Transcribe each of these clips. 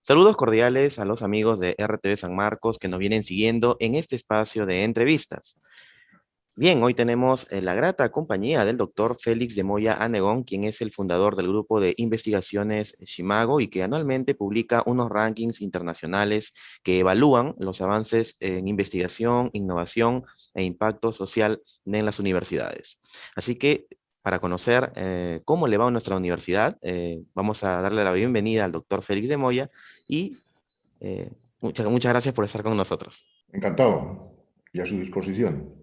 Saludos cordiales a los amigos de RTV San Marcos que nos vienen siguiendo en este espacio de entrevistas. Bien, hoy tenemos la grata compañía del doctor Félix de Moya Anegón, quien es el fundador del grupo de investigaciones Shimago y que anualmente publica unos rankings internacionales que evalúan los avances en investigación, innovación e impacto social en las universidades. Así que para conocer cómo le va a nuestra universidad, vamos a darle la bienvenida al doctor Félix de Moya y muchas gracias por estar con nosotros. Encantado y a su disposición.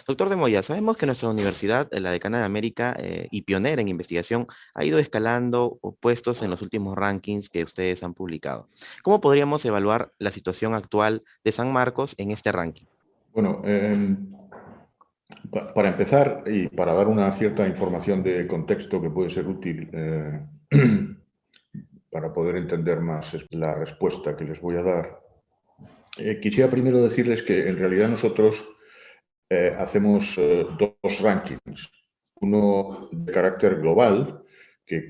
Doctor de Moya, sabemos que nuestra universidad, la Decana de América y pionera en investigación, ha ido escalando puestos en los últimos rankings que ustedes han publicado. ¿Cómo podríamos evaluar la situación actual de San Marcos en este ranking? Bueno, para empezar y para dar una cierta información de contexto que puede ser útil para poder entender más la respuesta que les voy a dar, quisiera primero decirles que en realidad nosotros hacemos dos rankings. Uno de carácter global, que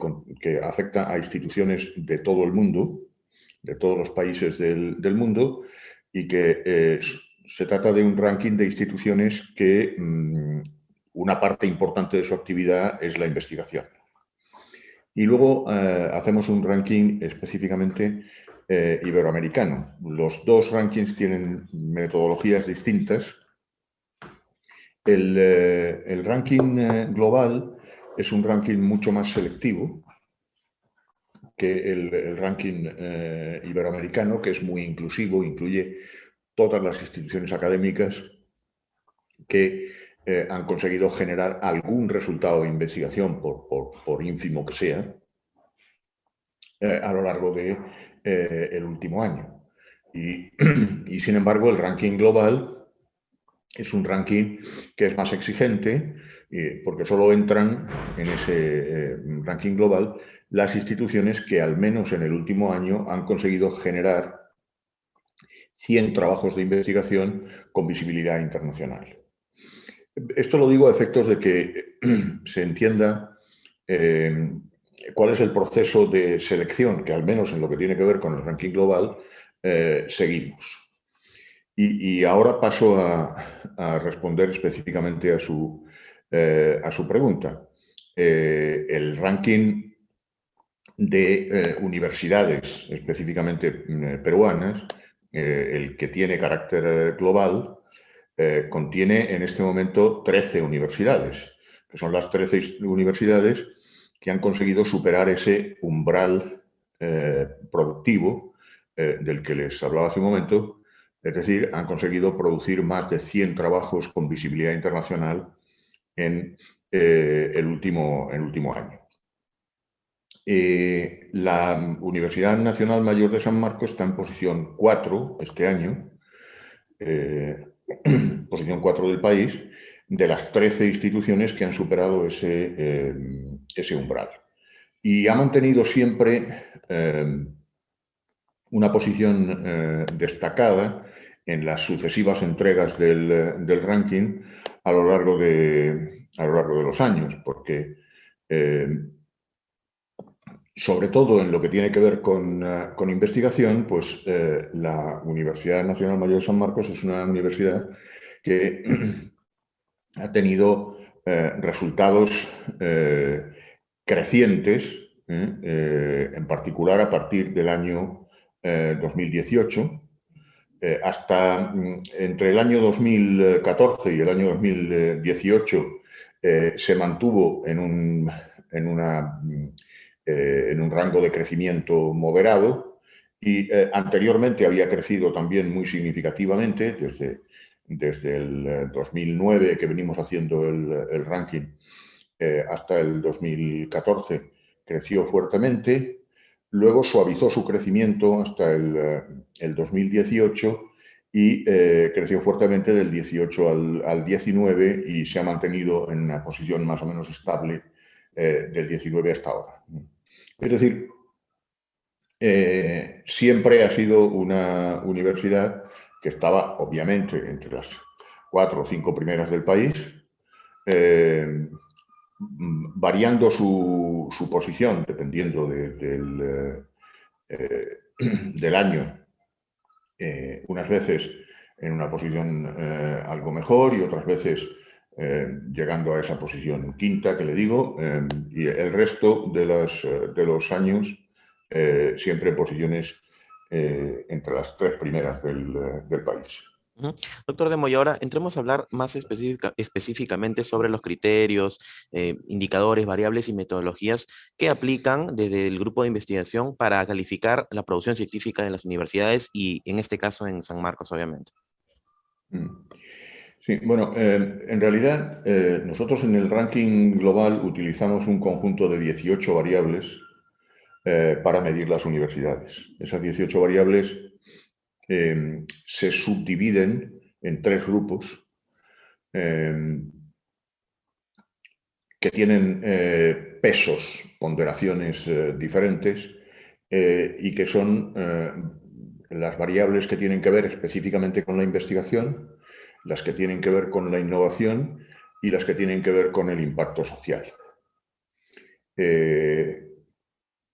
afecta a instituciones de todo el mundo, de todos los países del mundo, y que se trata de un ranking de instituciones que una parte importante de su actividad es la investigación. Y luego hacemos un ranking específicamente iberoamericano. Los dos rankings tienen metodologías distintas. El ranking global es un ranking mucho más selectivo que el ranking iberoamericano, que es muy inclusivo, incluye todas las instituciones académicas que han conseguido generar algún resultado de investigación, por ínfimo que sea, a lo largo de el último año. Y sin embargo, el ranking global es un ranking que es más exigente, porque solo entran en ese ranking global las instituciones que al menos en el último año han conseguido generar 100 trabajos de investigación con visibilidad internacional. Esto lo digo a efectos de que se entienda cuál es el proceso de selección que, al menos en lo que tiene que ver con el ranking global, seguimos. Y ahora paso a responder específicamente a su pregunta. El ranking de universidades, específicamente peruanas, el que tiene carácter global, contiene en este momento 13 universidades, que son las 13 universidades que han conseguido superar ese umbral productivo del que les hablaba hace un momento. Es decir, han conseguido producir más de 100 trabajos con visibilidad internacional en el último año. La Universidad Nacional Mayor de San Marcos está en posición 4 este año, posición 4 del país, de las 13 instituciones que han superado ese umbral. Y ha mantenido siempre una posición destacada en las sucesivas entregas del ranking a lo largo de los años, porque sobre todo en lo que tiene que ver con investigación, pues la Universidad Nacional Mayor de San Marcos es una universidad que ha tenido resultados crecientes, en particular a partir del año 2018, hasta entre el año 2014 y el año 2018 se mantuvo en un rango de crecimiento moderado y anteriormente había crecido también muy significativamente desde el 2009 que venimos haciendo el ranking hasta el 2014 creció fuertemente, luego suavizó su crecimiento hasta el 2018 y creció fuertemente del 18 al 19 y se ha mantenido en una posición más o menos estable del 19 hasta ahora. Es decir, siempre ha sido una universidad que estaba, obviamente, entre las 4 o 5 primeras del país, variando su posición dependiendo del año, unas veces en una posición algo mejor y otras veces llegando a esa posición quinta que le digo, y el resto de los años siempre en posiciones entre las tres primeras del país. Ujú. Doctor de Moya, ahora entremos a hablar más específicamente sobre los criterios, indicadores, variables y metodologías que aplican desde el grupo de investigación para calificar la producción científica de las universidades y en este caso en San Marcos, obviamente. Mm. Sí, bueno, en realidad nosotros en el ranking global utilizamos un conjunto de 18 variables para medir las universidades. Esas 18 variables se subdividen en tres grupos eh, que tienen pesos, ponderaciones diferentes y que son las variables que tienen que ver específicamente con la investigación, las que tienen que ver con la innovación y las que tienen que ver con el impacto social. Eh,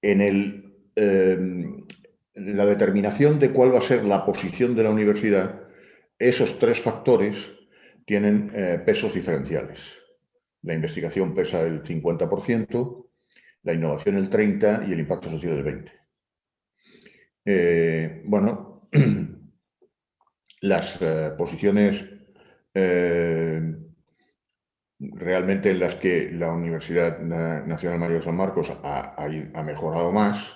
en la determinación de cuál va a ser la posición de la universidad, esos tres factores tienen pesos diferenciales. La investigación pesa el 50%, la innovación el 30% y el impacto social el 20%. Bueno, las posiciones realmente en las que la Universidad Nacional Mayor de San Marcos ha mejorado más,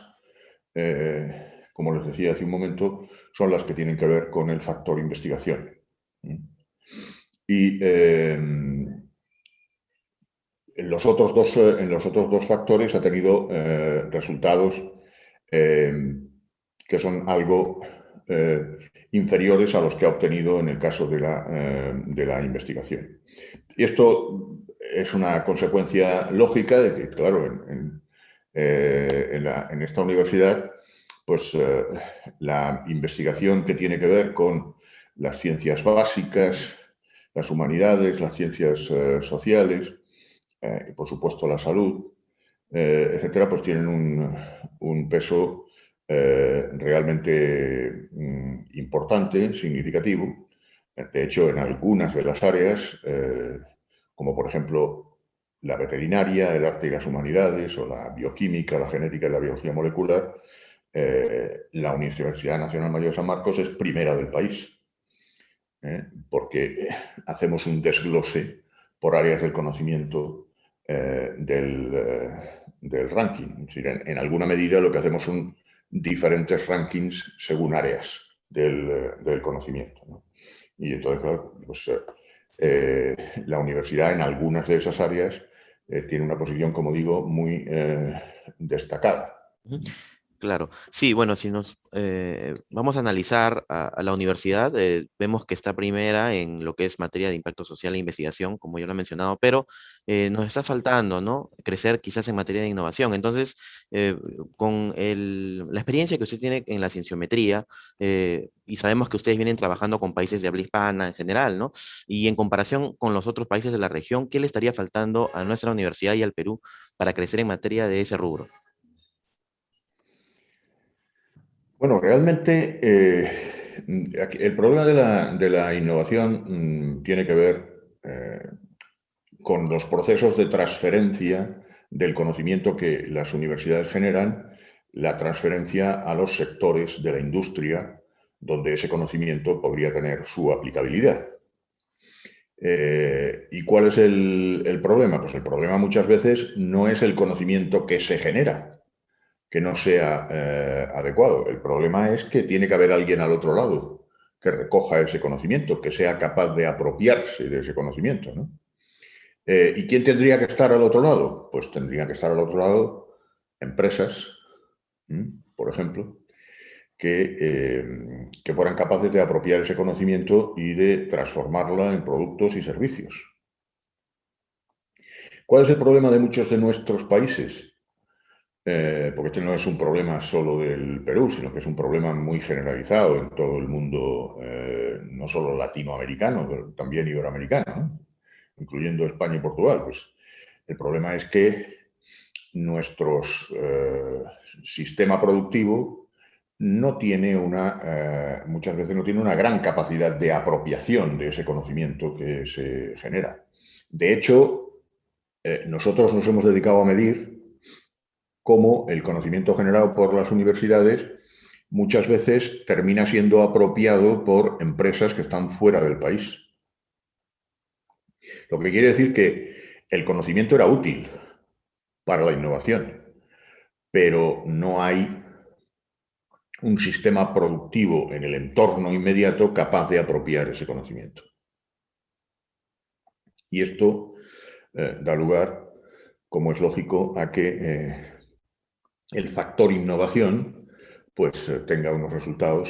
como les decía hace un momento, son las que tienen que ver con el factor investigación. Y en los otros dos factores ha tenido resultados que son algo inferiores a los que ha obtenido en el caso de la investigación. Y esto es una consecuencia lógica de que, claro, en esta universidad, pues la investigación que tiene que ver con las ciencias básicas, las humanidades, las ciencias sociales, y por supuesto la salud, etcétera, pues tienen un peso realmente importante, significativo. De hecho, en algunas de las áreas, como por ejemplo la veterinaria, el arte y las humanidades, o la bioquímica, la genética y la biología molecular, la Universidad Nacional Mayor de San Marcos es primera del país, porque hacemos un desglose por áreas del conocimiento del ranking. Es decir, en alguna medida lo que hacemos son diferentes rankings según áreas del conocimiento, ¿no? Y entonces, claro, pues, la universidad en algunas de esas áreas tiene una posición, como digo, muy destacada. Ujú. Claro, sí, bueno, si nos vamos a analizar a la universidad, vemos que está primera en lo que es materia de impacto social e investigación, como yo lo he mencionado, pero nos está faltando, ¿no? Crecer quizás en materia de innovación. Entonces, con la experiencia que usted tiene en la cienciometría, y sabemos que ustedes vienen trabajando con países de habla hispana en general, ¿no? Y en comparación con los otros países de la región, ¿qué le estaría faltando a nuestra universidad y al Perú para crecer en materia de ese rubro? Bueno, realmente el problema de la innovación tiene que ver con los procesos de transferencia del conocimiento que las universidades generan, la transferencia a los sectores de la industria donde ese conocimiento podría tener su aplicabilidad. ¿Y cuál es el problema? Pues el problema muchas veces no es el conocimiento que se genera, que no sea adecuado. El problema es que tiene que haber alguien al otro lado que recoja ese conocimiento, que sea capaz de apropiarse de ese conocimiento, ¿no? ¿Y quién tendría que estar al otro lado? Pues tendría que estar al otro lado empresas, por ejemplo, que fueran capaces de apropiar ese conocimiento y de transformarla en productos y servicios. ¿Cuál es el problema de muchos de nuestros países? Porque este no es un problema solo del Perú, sino que es un problema muy generalizado en todo el mundo, no solo latinoamericano, pero también iberoamericano, ¿no? Incluyendo España y Portugal. Pues el problema es que nuestro sistema productivo no tiene muchas veces no tiene una gran capacidad de apropiación de ese conocimiento que se genera. De hecho, nosotros nos hemos dedicado a medir cómo el conocimiento generado por las universidades muchas veces termina siendo apropiado por empresas que están fuera del país. Lo que quiere decir que el conocimiento era útil para la innovación, pero no hay un sistema productivo en el entorno inmediato capaz de apropiar ese conocimiento. Y esto da lugar, como es lógico, a que el factor innovación pues tenga unos resultados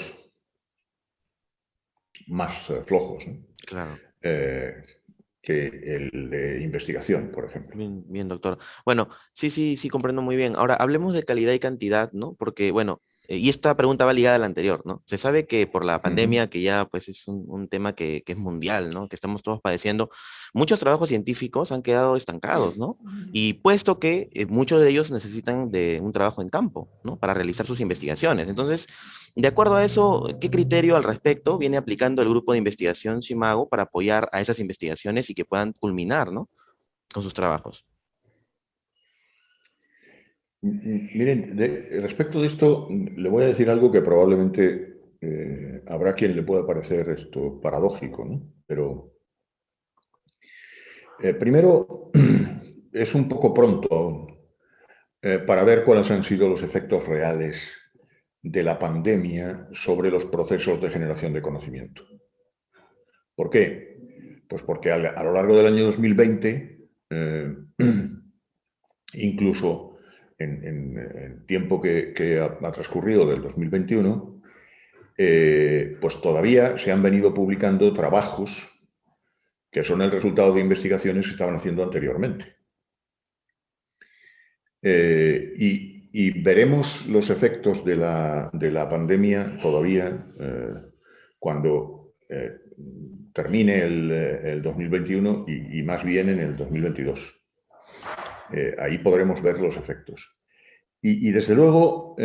más flojos, ¿no? Claro. Que el de investigación, por ejemplo. Bien, bien, doctor. Bueno, sí, comprendo muy bien. Ahora, hablemos de calidad y cantidad, ¿no? Porque, bueno, y esta pregunta va ligada a la anterior, ¿no? Se sabe que por la pandemia, que ya pues es un tema que es mundial, ¿no? Que estamos todos padeciendo, muchos trabajos científicos han quedado estancados, ¿no? Y puesto que muchos de ellos necesitan de un trabajo en campo, ¿no? Para realizar sus investigaciones. Entonces, de acuerdo a eso, ¿qué criterio al respecto viene aplicando el grupo de investigación CIMAGO para apoyar a esas investigaciones y que puedan culminar, ¿no? Con sus trabajos? Miren, respecto de esto, le voy a decir algo que probablemente habrá quien le pueda parecer esto paradójico, ¿no? Pero primero, es un poco pronto aún para ver cuáles han sido los efectos reales de la pandemia sobre los procesos de generación de conocimiento. ¿Por qué? Pues porque a lo largo del año 2020, incluso en el tiempo que ha transcurrido del 2021, pues todavía se han venido publicando trabajos que son el resultado de investigaciones que estaban haciendo anteriormente. Y veremos los efectos de la pandemia todavía cuando termine el 2021 y más bien en el 2022. Ahí podremos ver los efectos. Y desde luego,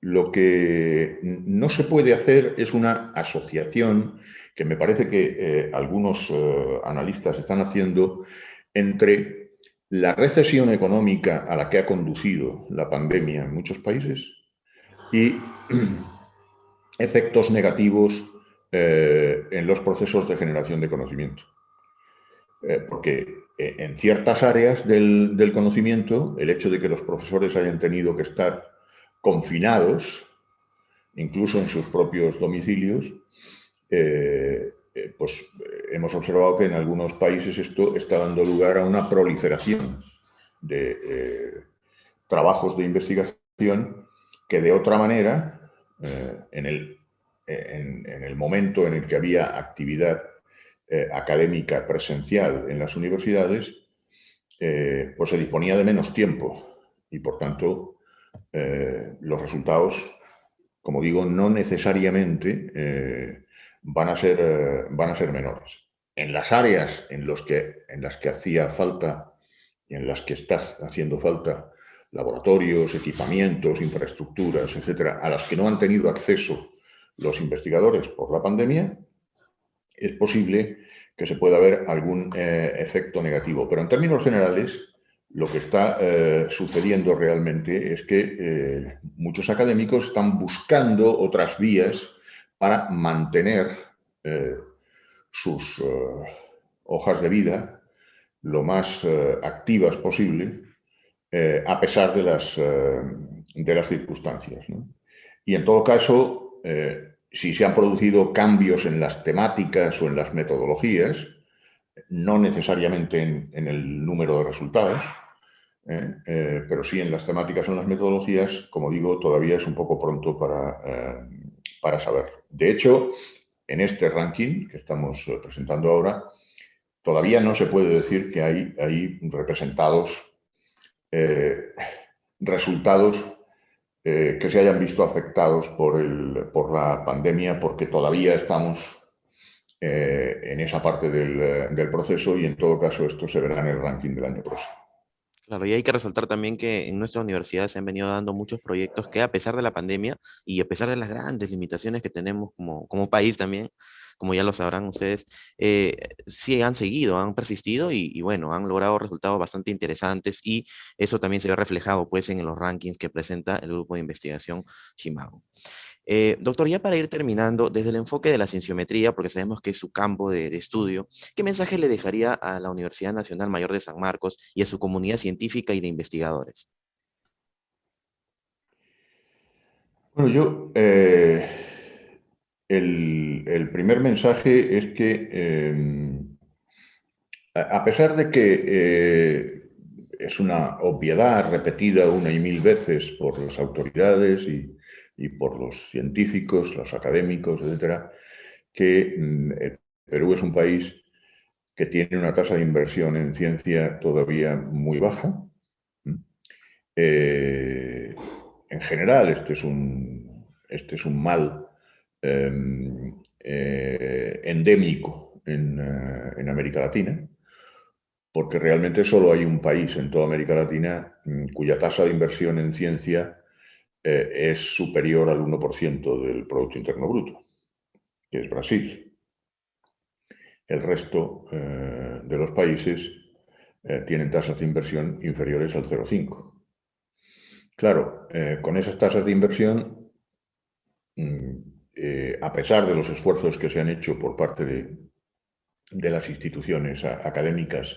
lo que no se puede hacer es una asociación que me parece que algunos analistas están haciendo entre la recesión económica a la que ha conducido la pandemia en muchos países y efectos negativos en los procesos de generación de conocimiento. Porque en ciertas áreas del conocimiento, el hecho de que los profesores hayan tenido que estar confinados, incluso en sus propios domicilios, pues hemos observado que en algunos países esto está dando lugar a una proliferación de trabajos de investigación que de otra manera, en el momento en el que había actividad académica presencial en las universidades, pues se disponía de menos tiempo y por tanto los resultados, como digo, no necesariamente van a ser menores. En las áreas en las que hacía falta y en las que está haciendo falta laboratorios, equipamientos, infraestructuras, etcétera, a las que no han tenido acceso los investigadores por la pandemia, es posible que se pueda ver algún efecto negativo. Pero en términos generales, lo que está sucediendo realmente es que muchos académicos están buscando otras vías para mantener sus hojas de vida lo más activas posible, a pesar de las circunstancias, ¿no? Y en todo caso, si se han producido cambios en las temáticas o en las metodologías, no necesariamente en el número de resultados, pero sí en las temáticas o en las metodologías, como digo, todavía es un poco pronto para saber. De hecho, en este ranking que estamos presentando ahora, todavía no se puede decir que hay representados resultados que se hayan visto afectados por la pandemia, porque todavía estamos en esa parte del proceso y en todo caso esto se verá en el ranking del año próximo. Claro, y hay que resaltar también que en nuestra universidad se han venido dando muchos proyectos que a pesar de la pandemia y a pesar de las grandes limitaciones que tenemos como país también, como ya lo sabrán ustedes, sí han seguido, han persistido y bueno, han logrado resultados bastante interesantes y eso también se ve reflejado pues en los rankings que presenta el grupo de investigación Shimago. Doctor, ya para ir terminando, desde el enfoque de la cienciometría, porque sabemos que es su campo de estudio, ¿qué mensaje le dejaría a la Universidad Nacional Mayor de San Marcos y a su comunidad científica y de investigadores? Bueno, el primer mensaje es que, a pesar de que es una obviedad repetida una y mil veces por las autoridades y por los científicos, los académicos, etcétera, que el Perú es un país que tiene una tasa de inversión en ciencia todavía muy baja. Eh, en general, este es un mal endémico en América Latina, porque realmente solo hay un país en toda América Latina cuya tasa de inversión en ciencia es superior al 1% del Producto Interno Bruto, que es Brasil. El resto de los países tienen tasas de inversión inferiores al 0,5. Claro, con esas tasas de inversión, mm, a pesar de los esfuerzos que se han hecho por parte de las instituciones académicas,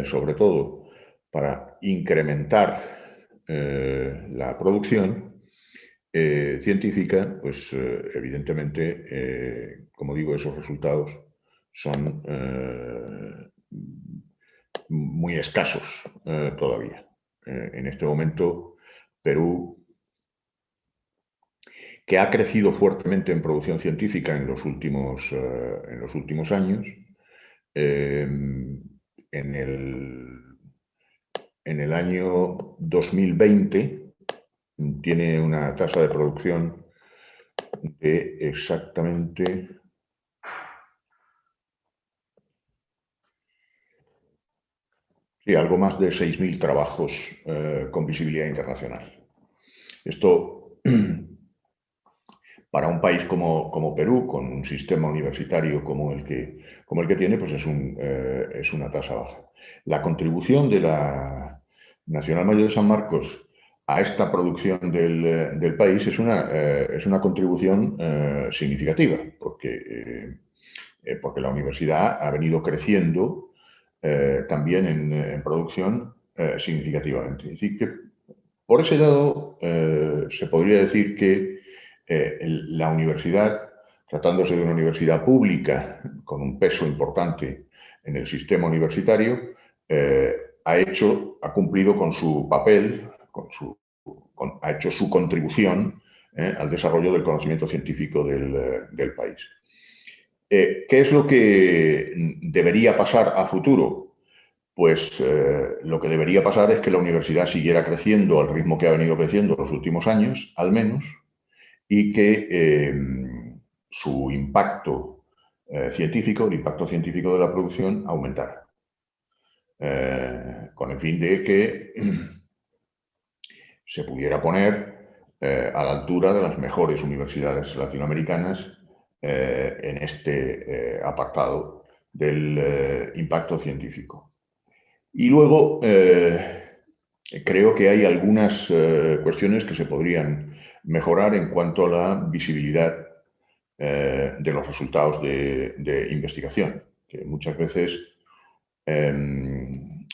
sobre todo para incrementar la producción científica, pues evidentemente, como digo, esos resultados son muy escasos todavía. En este momento, Perú, que ha crecido fuertemente en producción científica en los últimos años, eh, en en el año 2020 tiene una tasa de producción de exactamente, sí, algo más de 6.000 trabajos con visibilidad internacional. Esto, para un país como Perú, con un sistema universitario como el que tiene, pues es una tasa baja. La contribución de la Nacional Mayor de San Marcos a esta producción del país es una contribución significativa, porque la universidad ha venido creciendo también en producción significativamente. Es decir, que por ese lado se podría decir que la universidad, tratándose de una universidad pública con un peso importante en el sistema universitario, ha cumplido con su papel, ha hecho su contribución al desarrollo del conocimiento científico del país. ¿Qué es lo que debería pasar a futuro? Pues lo que debería pasar es que la universidad siguiera creciendo al ritmo que ha venido creciendo los últimos años, al menos, y que su impacto científico, el impacto científico de la producción, aumentara. Con el fin de que se pudiera poner a la altura de las mejores universidades latinoamericanas en este apartado del impacto científico. Y luego creo que hay algunas cuestiones que se podrían mejorar en cuanto a la visibilidad de los resultados de investigación, que muchas veces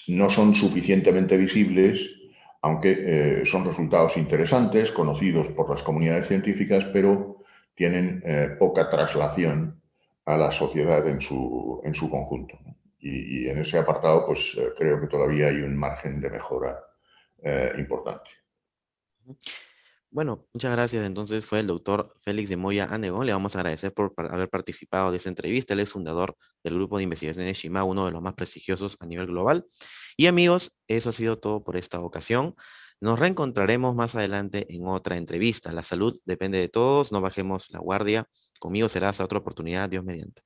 no son suficientemente visibles, aunque son resultados interesantes, conocidos por las comunidades científicas, pero tienen poca traslación a la sociedad en su conjunto. Y en ese apartado, pues creo que todavía hay un margen de mejora importante. Bueno, muchas gracias. Entonces fue el doctor Félix de Moya Anegón. Le vamos a agradecer por haber participado de esta entrevista. Él es fundador del grupo de investigación de Shima, uno de los más prestigiosos a nivel global. Y amigos, eso ha sido todo por esta ocasión. Nos reencontraremos más adelante en otra entrevista. La salud depende de todos. No bajemos la guardia. Conmigo será hasta otra oportunidad. Dios mediante.